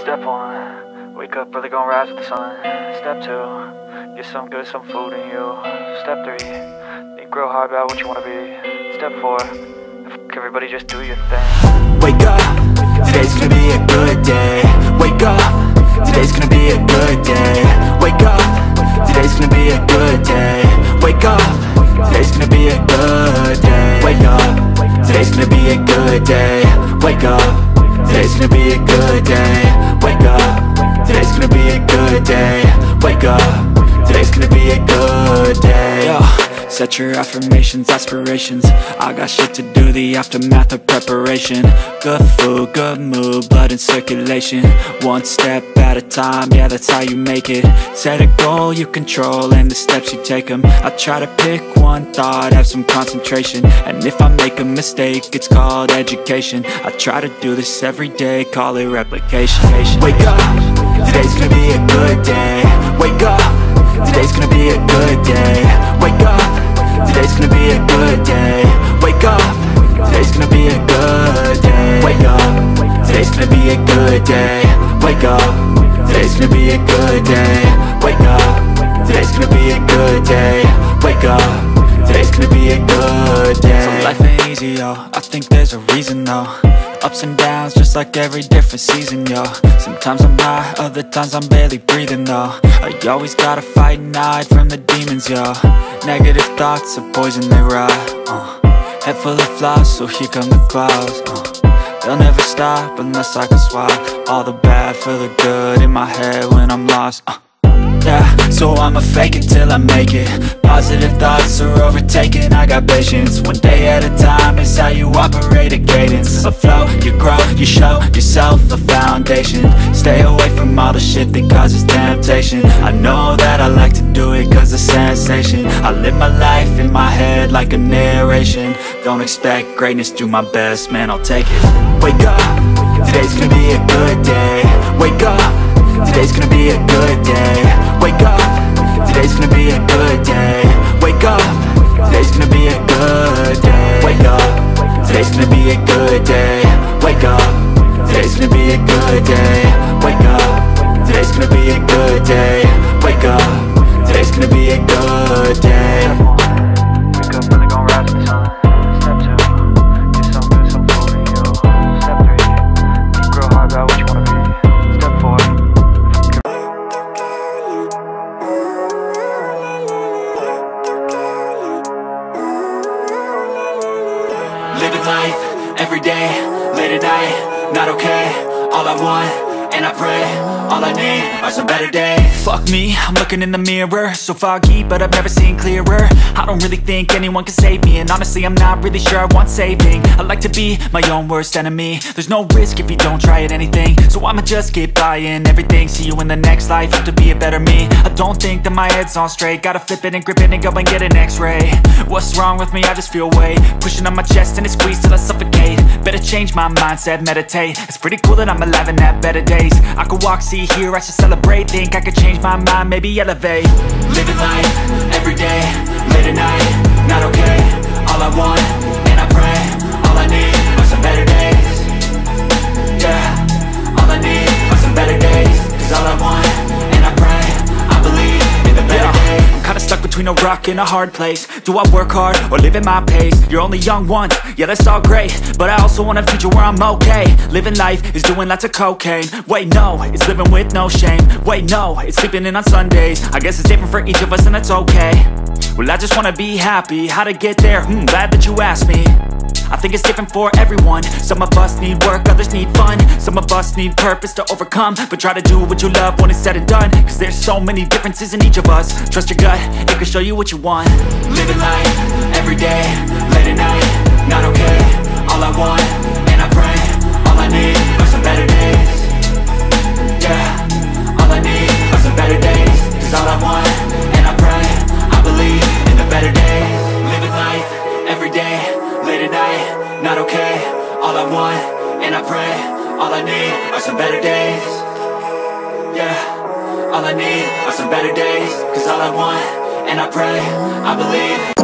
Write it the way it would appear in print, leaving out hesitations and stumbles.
Step 1, wake up early, gonna rise with the sun. Step 2, get some good, some food in you. Step 3, think real hard about what you wanna be. Step 4, everybody just do your thing. Wake up, today's gonna be a good day. Wake up, today's gonna be a good day. Wake up, today's gonna be a good day. Wake up, today's gonna be a good day. Wake up, today's gonna be a good day. Wake up, today's gonna be a good day. Wake up, today's gonna be a good day. Wake up, today's gonna be a good day. Yo, set your affirmations, aspirations. I got shit to do, the aftermath of preparation. Good food, good mood, blood in circulation. One step at a time, yeah, that's how you make it. Set a goal you control and the steps you take them. I try to pick one thought, have some concentration. And if I make a mistake, it's called education. I try to do this every day, call it replication. Wake up, today's gonna be a good day. Wake up, today's gonna be a good day. Wake up, today's gonna be a good day. Wake up, today's gonna be a good day. Wake up, today's gonna be a good day. Wake up, today's gonna be a good day. Wake up, today's gonna be a good day. Wake up, today's gonna be a good day. So life ain't easy, yo, I think there's a reason though. Ups and downs, just like every different season, yo. Sometimes I'm high, other times I'm barely breathing, though. I always gotta fight and hide from the demons, yo. Negative thoughts are poison, they rot. Head full of flies, so here come the clouds. They'll never stop unless I can swap all the bad for the good in my head when I'm lost. Yeah, so I'ma fake it till I make it. Positive thoughts are overtaken, I got patience. One day at a time is how you operate a cadence. A flow, you grow, you show yourself a foundation. Stay away from all the shit that causes temptation. I know that I like to do it cause of sensation. I live my life in my head like a narration. Don't expect greatness, do my best, man, I'll take it. Wake up, today's gonna be a good day. Wake up, today's gonna be a good day. Wake up, today's gonna be a good day. Wake up, today's gonna be a good day. Wake up, today's gonna be a good day. Wake up, today's gonna be a good day. Wake up, today's gonna be a good day. Wake up, today's gonna be a good day. Wake up early, gonna rise with the sun. Step 2, get some good, some food in you. Step 3, think real hard about what you wanna be. Step 4, living life, every day, late at night, not okay. All I want, and I pray, all I need are some better days. Fuck me, I'm looking in the mirror, so foggy, but I've never seen clearer. I don't really think anyone can save me, and honestly I'm not really sure I want saving. I like to be my own worst enemy. There's no risk if you don't try at anything, so I'ma just keep buying everything. See you in the next life, have to be a better me. I don't think that my head's on straight, gotta flip it and grip it and go and get an x-ray. What's wrong with me? I just feel weight pushing on my chest and it squeezes till I suffocate. Better change my mindset, meditate. It's pretty cool that I'm alive and have better days. I could walk, see, hear, I should celebrate. Think I could change my mind, maybe elevate. Living life, every day, late at night, not okay. All I want, and I pray, all I need are some better days. Yeah, all I need are some better days. Cause all I want, and I pray, I believe in the better days. I'm kinda stuck between a rock and a hard place. Do I work hard or live at my pace? You're only young once, yeah that's all great, but I also want a future where I'm okay. Living life is doing lots of cocaine. Wait no, it's living with no shame. Wait no, it's sleeping in on Sundays. I guess it's different for each of us and that's okay. Well I just wanna be happy, how to get there? Glad that you asked me. I think it's different for everyone. Some of us need work, others need fun. Some of us need purpose to overcome. But try to do what you love when it's said and done. Cause there's so many differences in each of us. Trust your gut, it can show you what you want. Living life, every day, late at night, not okay. All I want, and I pray, all I need are some better days. Yeah, all I need are some better days. Cause all I want, and I pray, I believe in the better days. Living life, every day, late at night, not okay. All I want, and I pray, all I need are some better days. Yeah, all I need are some better days. Cause all I want, and I pray, I believe